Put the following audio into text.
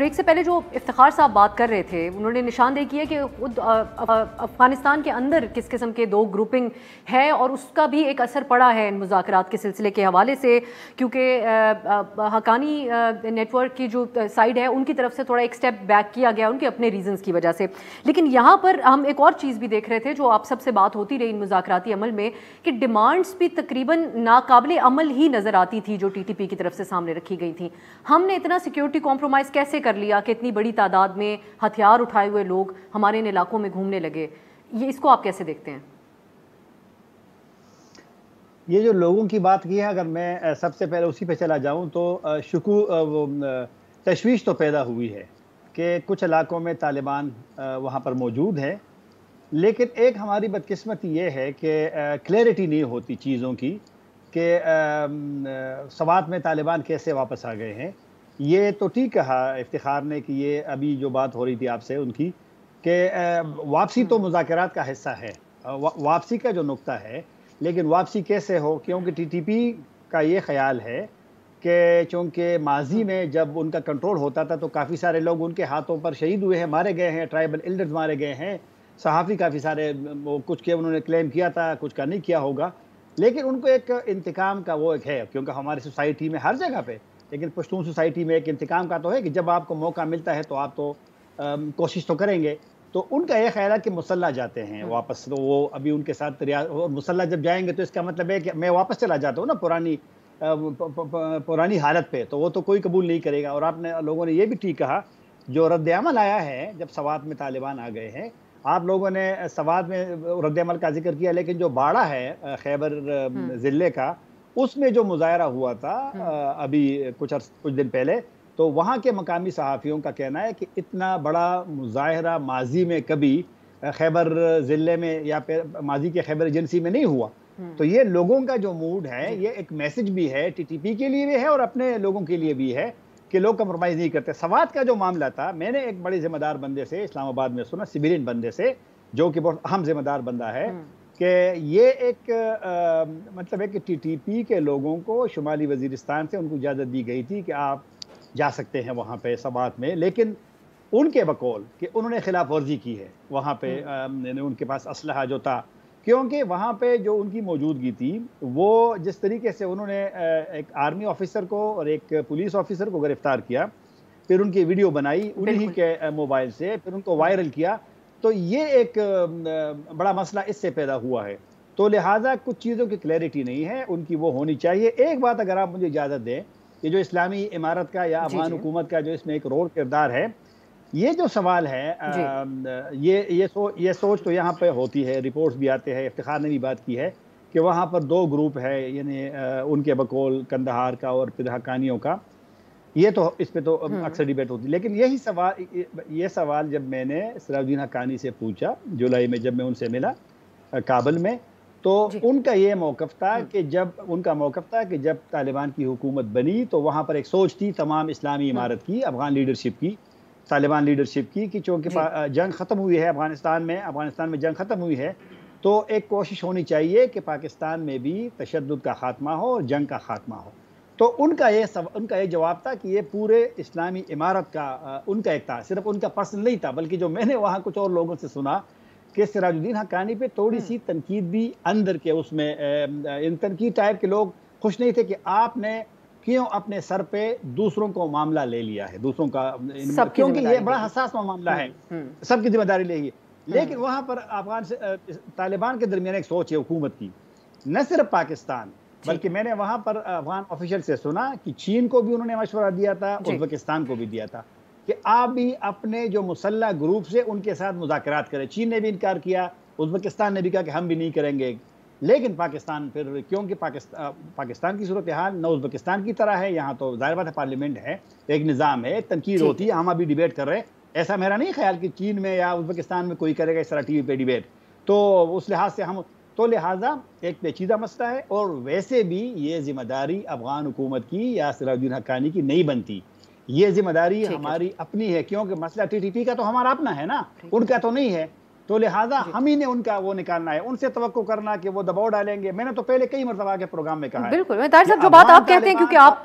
Break से पहले जो इफ्तिखार साहब बात कर रहे थे, उन्होंने निशानदेही की है कि खुद अफगानिस्तान के अंदर किस किस्म के दो ग्रुपिंग है और उसका भी एक असर पड़ा है इन मुज़ाकरात के सिलसिले के हवाले से, क्योंकि हक्कानी नेटवर्क की जो साइड है उनकी तरफ से थोड़ा एक स्टेप बैक किया गया उनके अपने रीजंस की वजह से। लेकिन यहाँ पर हम एक और चीज़ भी देख रहे थे जो आप सबसे बात होती रही इन मुज़ाकराती अमल में, कि डिमांड्स भी तकरीबन नाकाबिले अमल ही नज़र आती थी जो TTP की तरफ से सामने रखी गई थी। हमने इतना सिक्योरिटी कॉम्प्रोमाइज़ कैसे कर लिया कि इतनी बड़ी तादाद में हथियार उठाए हुए लोग हमारे इन इलाकों में घूमने लगे? ये इसको आप कैसे देखते हैं? ये जो लोगों की बात की है, अगर मैं सबसे पहले उसी पे चला जाऊं तो तशवीश तो पैदा हुई है कि कुछ इलाकों में तालिबान वहां पर मौजूद है, लेकिन एक हमारी बदकिस्मती ये है कि क्लैरिटी नहीं होती चीज़ों की कि सवात में तालिबान कैसे वापस आ गए हैं। ये तो ठीक कहा इफ्तिखार ने कि ये अभी जो बात हो रही थी आपसे उनकी कि वापसी तो मुज़ाकरात का हिस्सा है, वापसी का जो नुक्ता है, लेकिन वापसी कैसे हो, क्योंकि TTP का ये ख्याल है कि चूँकि माजी में जब उनका कंट्रोल होता था तो काफ़ी सारे लोग उनके हाथों पर शहीद हुए हैं, मारे गए हैं, ट्राइबल एल्डर्स मारे गए हैं, सहाफ़ी काफ़ी सारे, वो कुछ के उन्होंने क्लेम किया था, कुछ का नहीं किया होगा, लेकिन उनको एक इंतकाम का वो एक है, क्योंकि हमारी सोसाइटी में हर जगह पे, लेकिन पश्तून सोसाइटी में एक इंतकाम का तो है कि जब आपको मौका मिलता है तो आप तो कोशिश तो करेंगे। तो उनका यह ख्याल है कि मुसल्ला जाते हैं वापस, तो वो अभी उनके साथ और मुसल्ला जब जाएंगे तो इसका मतलब है कि मैं वापस चला जाता हूँ ना पुरानी हालत पे, तो वो तो कोई कबूल नहीं करेगा। और आपने लोगों ने ये भी ठीक कहा, जो रद्द-ए-अमल आया है जब सवात में तालिबान आ गए हैं, आप लोगों ने सवात में रद्द-ए-अमल का जिक्र किया, लेकिन जो बाड़ा है खैबर ज़िले का, उसमें जो मुज़ाहरा हुआ था अभी कुछ दिन पहले, तो वहाँ के मकामी सहाफ़ियों का कहना है कि इतना बड़ा मुज़ाहरा माजी में कभी खैबर ज़िले में या फिर माजी के खैबर एजेंसी में नहीं हुआ। तो ये लोगों का जो मूड है, ये एक मैसेज भी है, TTP के लिए भी है और अपने लोगों के लिए भी है कि लोग कंप्रोमाइज़ नहीं करते। सवात का जो मामला था, मैंने एक बड़े ज़िम्मेदार बंदे से इस्लामाबाद में सुना, सिविलियन बंदे से, जो कि बहुत अहम ज़िम्मेदार बंदा है, कि ये एक मतलब है कि TTP के लोगों को शुमाली वज़ीरिस्तान से उनको इजाज़त दी गई थी कि आप जा सकते हैं वहाँ पे सवात में, लेकिन उनके बकौल कि उन्होंने खिलाफ वर्जी की है वहाँ पे, उनके पास असलहा जो था, क्योंकि वहाँ पे जो उनकी मौजूदगी थी, वो जिस तरीके से उन्होंने एक आर्मी ऑफिसर को और एक पुलिस ऑफिसर को गिरफ्तार किया, फिर उनकी वीडियो बनाई उन्हीं के मोबाइल से, फिर उनको वायरल किया, तो ये एक बड़ा मसला इससे पैदा हुआ है। तो लिहाजा कुछ चीज़ों की क्लैरिटी नहीं है, उनकी वो होनी चाहिए। एक बात अगर आप मुझे इजाज़त दें, ये जो इस्लामी इमारत का या अफगान हुकूमत का जो इसमें एक रोल किरदार है, ये जो सवाल है, ये सोच तो यहाँ पे होती है, रिपोर्ट्स भी आते हैं, इफ्तिखार ने भी बात की है कि वहाँ पर दो ग्रुप है, यानी उनके बकौल कंदहार का और फिर हक्कानियों का। ये तो इस पे तो अक्सर डिबेट होती है, लेकिन ये सवाल जब मैंने सिराजुद्दीन हक्कानी से पूछा जुलाई में, जब मैं उनसे मिला काबुल में, तो उनका ये मौक़िफ़ था कि जब तालिबान की हुकूमत बनी तो वहाँ पर एक सोच थी तमाम इस्लामी इमारत की, अफगान लीडरशिप की, तालिबान लीडरशिप की, कि चूँकि जंग ख़त्म हुई है अफगानिस्तान में जंग ख़त्म हुई है, तो एक कोशिश होनी चाहिए कि पाकिस्तान में भी तशद्दुद का ख़ात्मा हो और जंग का ख़ात्मा हो। तो उनका ये जवाब था कि ये पूरे इस्लामी इमारत का उनका एक था, सिर्फ उनका पर्सनल नहीं था, बल्कि जो मैंने वहाँ कुछ और लोगों से सुना कि सिराजुद्दीन हक्कानी पे थोड़ी सी तनकीद भी अंदर के उसमें, इन तनकीद टाइप के लोग खुश नहीं थे कि आपने क्यों अपने सर पे दूसरों को मामला ले लिया है, दूसरों का, क्योंकि ये बड़ा हसास मामला है, सबकी जिम्मेदारी लेगी। लेकिन वहाँ पर अफगान से तालिबान के दरमियान एक सोच है हुकूमत की, न सिर्फ पाकिस्तान, बल्कि मैंने वहाँ पर अफगान ऑफिशियल से सुना कि चीन को भी उन्होंने मशवरा दिया था, उज़्बेकिस्तान को भी दिया था कि आप भी अपने जो मुसल्ला ग्रुप से उनके साथ मुज़ाकरात करें। चीन ने भी इनकार किया, उज़्बेकिस्तान ने भी कहा कि हम भी नहीं करेंगे, लेकिन पाकिस्तान फिर, क्योंकि पाकिस्तान की सूरत हाल न उज़्बेकिस्तान की तरह है, यहाँ तो ज़ाहिर बात है पार्लियामेंट है, एक निज़ाम है, तनकीद होती है, हम अभी डिबेट कर रहे हैं, ऐसा मेरा नहीं ख्याल कि चीन में या उज़्बेकिस्तान में कोई करेगा इस तरह TV पे डिबेट, तो उस लिहाज से तो लिहाजा एक पेचीदा मसला है, और वैसे भी ये जिम्मेदारी अफगान हुकूमत की या सिराजुद्दीन हक्कानी की नहीं बनती, ये जिम्मेदारी हमारी अपनी है, क्योंकि मसला TTP का तो हमारा अपना है ना, उनका तो नहीं है। तो लिहाजा हम ही ने उनका वो निकालना है, उनसे तवक्को करना कि वो दबाव डालेंगे। मैंने तो पहले कई मरतबा के प्रोग्राम में कहा है। बिल्कुल ताहिर साहब, जो बात आप कहते हैं, क्योंकि आप